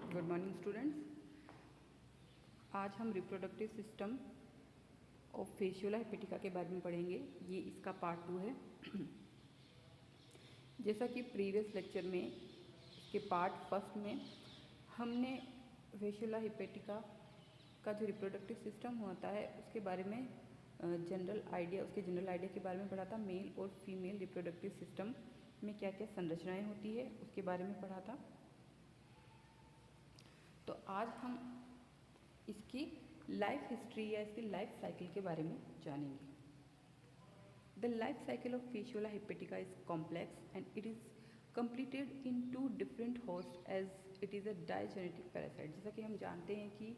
Good morning students. आज हम reproductive system of Fasciola hepatica के बारे में पढ़ेंगे। ये इसका पार्ट 2 है। जैसा कि प्रीवियस लेक्चर में इसके पार्ट फर्स्ट में हमने फेशियोला हेपेटिका का जो रिप्रोडक्टिव सिस्टम होता है उसके बारे में जनरल आइडिया के बारे में पढ़ा था। मेल और फीमेल रिप्रोडक्टिव सिस्टम में क्या क्या संरचनाएं होती है उसके बारे में पढ़ा था। तो आज हम इसकी लाइफ हिस्ट्री या इसकी लाइफ साइकिल के बारे में जानेंगे। The life cycle of Fasciola hepatica is complex and it is completed in two different hosts as it is a digenetic parasite। जैसा कि हम जानते हैं कि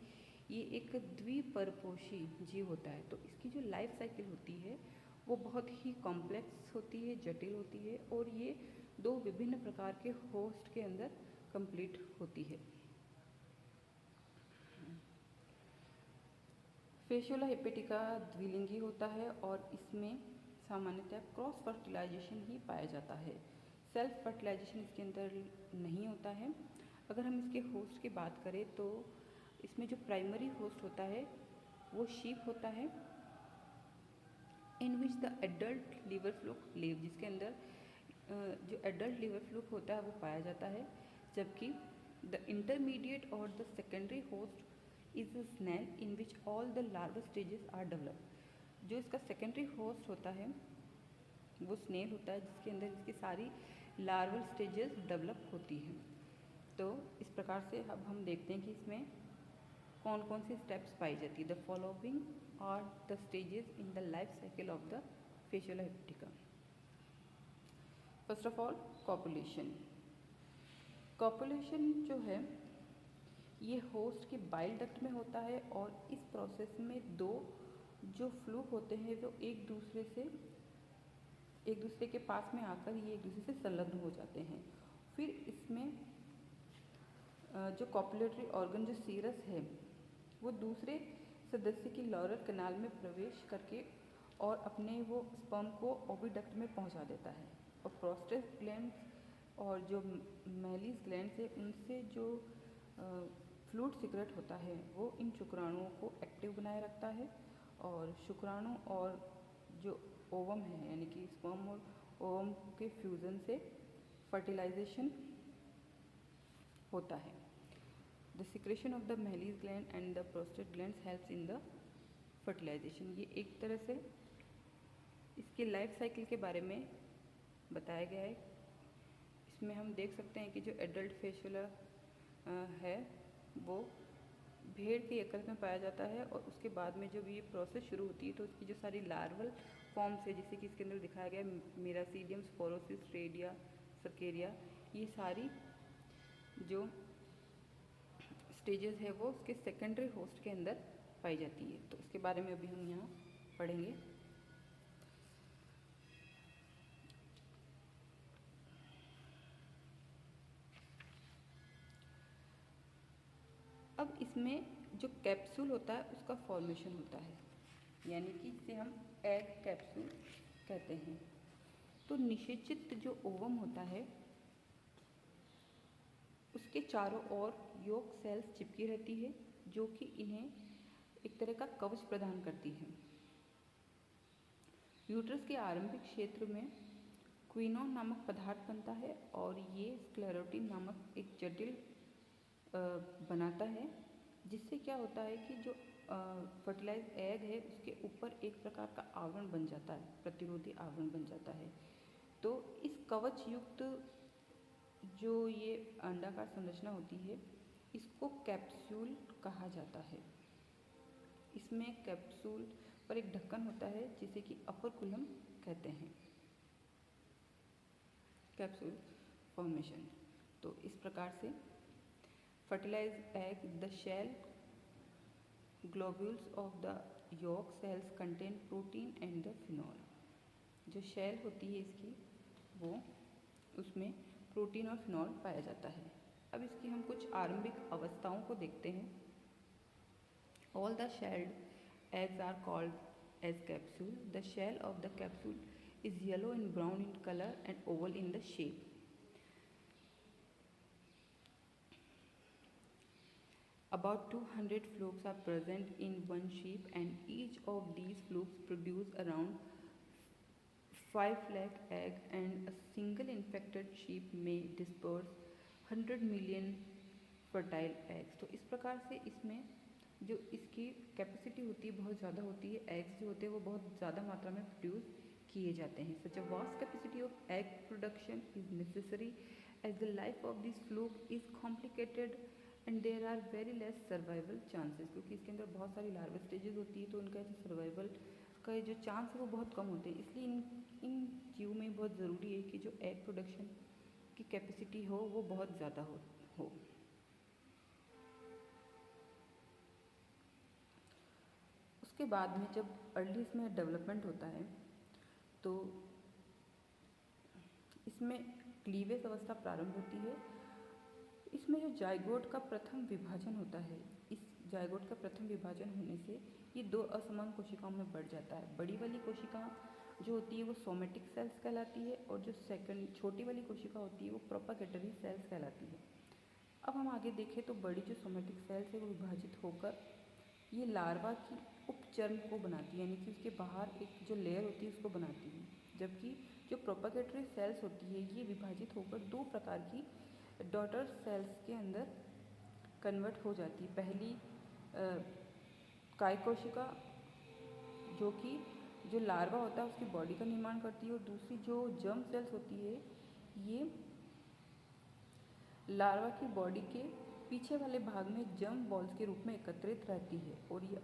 ये एक द्विपरपोषी जीव होता है, तो इसकी जो लाइफ साइकिल होती है वो बहुत ही कॉम्प्लेक्स होती है, जटिल होती है, और ये दो विभिन्न प्रकार के होस्ट के अंदर कंप्लीट होती है। फेशियोला हेपेटिका द्विलिंगी होता है और इसमें सामान्यतः क्रॉस फर्टिलाइजेशन ही पाया जाता है। सेल्फ फर्टिलाइजेशन इसके अंदर नहीं होता है। अगर हम इसके होस्ट की बात करें तो इसमें जो प्राइमरी होस्ट होता है वो शीप होता है, in which the adult liver fluke live, जिसके अंदर जो एडल्ट लिवर फ्लूक होता है वो पाया जाता है, जबकि द इंटरमीडिएट और the secondary host is a snail in which all the larval stages are developed. जो इसका सेकेंडरी होस्ट होता है वो स्नेल होता है, जिसके अंदर इसकी सारी लार्वल स्टेजेस डेवलप होती हैं। तो इस प्रकार से अब हम देखते हैं कि इसमें कौन कौन सी स्टेप्स पाई जाती है। The following are the stages in the life cycle of the Fasciola hepatica. First of all copulation. Copulation जो है ये होस्ट के बाइल डक्ट में होता है और इस प्रोसेस में दो जो फ्लूक होते हैं वो एक दूसरे के पास में आकर ये एक दूसरे से संलग्न हो जाते हैं। फिर इसमें जो कॉपुलेटरी ऑर्गन जो सीरस है वो दूसरे सदस्य की लॉरल कैनाल में प्रवेश करके और अपने वो स्पर्म को ओविडक्ट में पहुंचा देता है, और प्रोस्टेट ग्लैंड्स और जो मैलिस ग्लैंड्स है उनसे जो फ्लूइड सीक्रेट होता है वो इन शुक्राणुओं को एक्टिव बनाए रखता है, और शुक्राणु और जो ओवम है यानी कि स्पर्म और ओवम के फ्यूज़न से फर्टिलाइजेशन होता है। The secretion of the Mehlis gland and the prostate glands helps in the fertilisation. ये एक तरह से इसकी लाइफ साइकिल के बारे में बताया गया है। इसमें हम देख सकते हैं कि जो एडल्ट फेशियोला है वो भेड़ के यकृत में पाया जाता है, और उसके बाद में जब ये प्रोसेस शुरू होती है तो उसकी जो सारी लार्वल फॉर्म्स है, जैसे कि इसके अंदर दिखाया गया मेरासीडियम, स्पोरोसिस, रेडिया, सर्केरिया, ये सारी जो स्टेजेस है वो उसके सेकेंडरी होस्ट के अंदर पाई जाती है। तो इसके बारे में अभी हम यहाँ पढ़ेंगे। अब इसमें जो कैप्सूल होता है उसका फॉर्मेशन होता है, यानी कि इसे हम एग कैप्सूल कहते हैं। तो निषेचित जो ओवम होता है उसके चारों ओर योक सेल्स चिपकी रहती है, जो कि इन्हें एक तरह का कवच प्रदान करती है। यूट्रस के आरंभिक क्षेत्र में क्विनोन नामक पदार्थ बनता है, और ये स्क्लेरोटिन नामक एक जटिल बनाता है, जिससे क्या होता है कि जो फर्टिलाइज एग है उसके ऊपर एक प्रकार का आवरण बन जाता है, प्रतिरोधी आवरण बन जाता है। तो इस कवच युक्त जो ये अंडाकार संरचना होती है इसको कैप्सूल कहा जाता है। इसमें कैप्सूल पर एक ढक्कन होता है जिसे कि अपरकुलम कहते हैं। Capsule formation. तो इस प्रकार से fertilized egg, the shell globules of the yolk cells contain protein and the phenol। जो शेल होती है इसकी वो उसमें प्रोटीन और फिनॉल पाया जाता है। अब इसकी हम कुछ आरंभिक अवस्थाओं को देखते हैं। All the shelled eggs are called as capsule। The shell of the capsule is yellow and brown in color and oval in the shape। About 200 flukes are present in one sheep, and each of these flukes produce around 5 lakh egg, and a single infected sheep may disperse 100 million fertile eggs. तो इस प्रकार से इसमें जो इसकी capacity होती है बहुत ज़्यादा होती है, एग्स जो होते हैं वो बहुत ज़्यादा मात्रा में प्रोड्यूस किए जाते हैं। Such a vast capacity of egg production is necessary as the life of this fluke is complicated and there are very less survival chances, क्योंकि इसके अंदर बहुत सारी लार्वल स्टेजेस होती है तो उनका जो सर्वाइवल का जो चांस है वो बहुत कम होते हैं। इसलिए इन जीव में बहुत ज़रूरी है कि जो एग प्रोडक्शन की कैपेसिटी हो वो बहुत ज़्यादा हो। उसके बाद में जब अर्ली इसमें डेवलपमेंट होता है तो इसमें क्लीवेज अवस्था प्रारंभ होती है। इसमें जो जाइगोट का प्रथम विभाजन होता है, इस जाइगोट का प्रथम विभाजन होने से ये दो असमान कोशिकाओं में बढ़ जाता है। बड़ी वाली कोशिका जो होती है वो सोमेटिक सेल्स कहलाती है और जो सेकंड छोटी वाली कोशिका होती है वो प्रोपागेटरी सेल्स कहलाती है। अब हम आगे देखें तो बड़ी जो सोमेटिक सेल्स है वो विभाजित होकर ये लार्वा की उपचर्म को बनाती है, यानी कि उसके बाहर एक जो लेयर होती है उसको बनाती है, जबकि जो प्रोपागेटरी सेल्स होती है ये विभाजित होकर दो प्रकार की डॉटर सेल्स के अंदर कन्वर्ट हो जाती है। पहली काय कोशिका जो कि जो लार्वा होता है उसकी बॉडी का निर्माण करती है, और दूसरी जो जर्म सेल्स होती है ये लार्वा की बॉडी के पीछे वाले भाग में जर्म बॉल्स के रूप में एकत्रित रहती है, और ये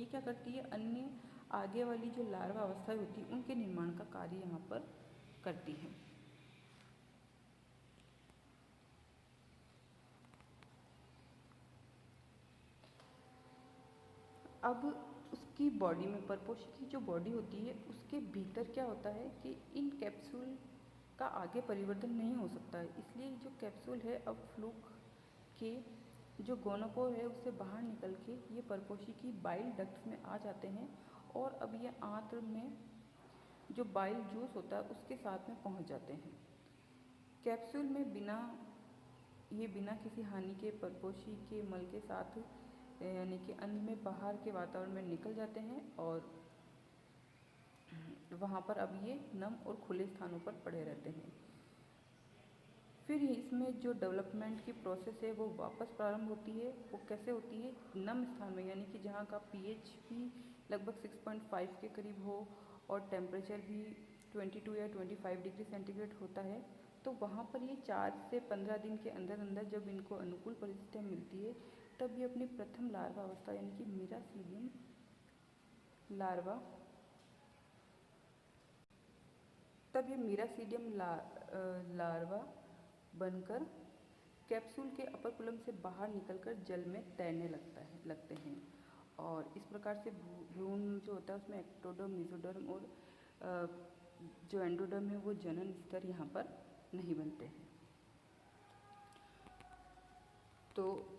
क्या करती है, अन्य आगे वाली जो लार्वा अवस्थाएं होती है उनके निर्माण का कार्य यहाँ पर करती है। अब उसकी बॉडी में परपोषी की जो बॉडी होती है उसके भीतर क्या होता है कि इन कैप्सूल का आगे परिवर्तन नहीं हो सकता है, इसलिए जो कैप्सूल है अब फ्लूक के जो गोनोपोर है उससे बाहर निकल के ये परपोषी की बाइल डक्ट्स में आ जाते हैं, और अब ये आंत्र में जो बाइल जूस होता है उसके साथ में पहुंच जाते हैं। कैप्सूल में बिना किसी हानि के परपोषी के मल के साथ यानी कि अन्न में बाहर के वातावरण में निकल जाते हैं, और वहाँ पर अब ये नम और खुले स्थानों पर पड़े रहते हैं। फिर इसमें जो डेवलपमेंट की प्रोसेस है वो वापस प्रारंभ होती है। वो कैसे होती है, नम स्थान में, यानी कि जहाँ का पीएच भी लगभग 6.5 के करीब हो और टेम्परेचर भी 22 या 25 डिग्री सेंटीग्रेड होता है, तो वहाँ पर ये 4 से 15 दिन के अंदर अंदर जब इनको अनुकूल परिस्थितियाँ मिलती है तब ये अपनी प्रथम लार्वा अवस्था यानी कि मीरासीडियम लार्वा लार्वा बनकर कैप्सूल के अपर कुलम से बाहर निकलकर जल में तैरने लगते हैं, और इस प्रकार से भ्रूण जो होता है उसमें एक्टोडर्म, मेसोडर्म और जो एंडोडर्म है वो जनन स्तर यहाँ पर नहीं बनते हैं। तो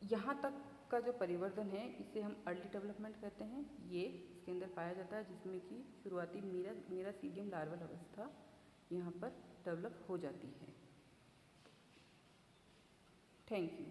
यहाँ तक का जो परिवर्तन है इसे हम अर्ली डेवलपमेंट कहते हैं। ये इसके अंदर पाया जाता है जिसमें कि शुरुआती मीरासीडियम लार्वल अवस्था यहाँ पर डेवलप हो जाती है। Thank you.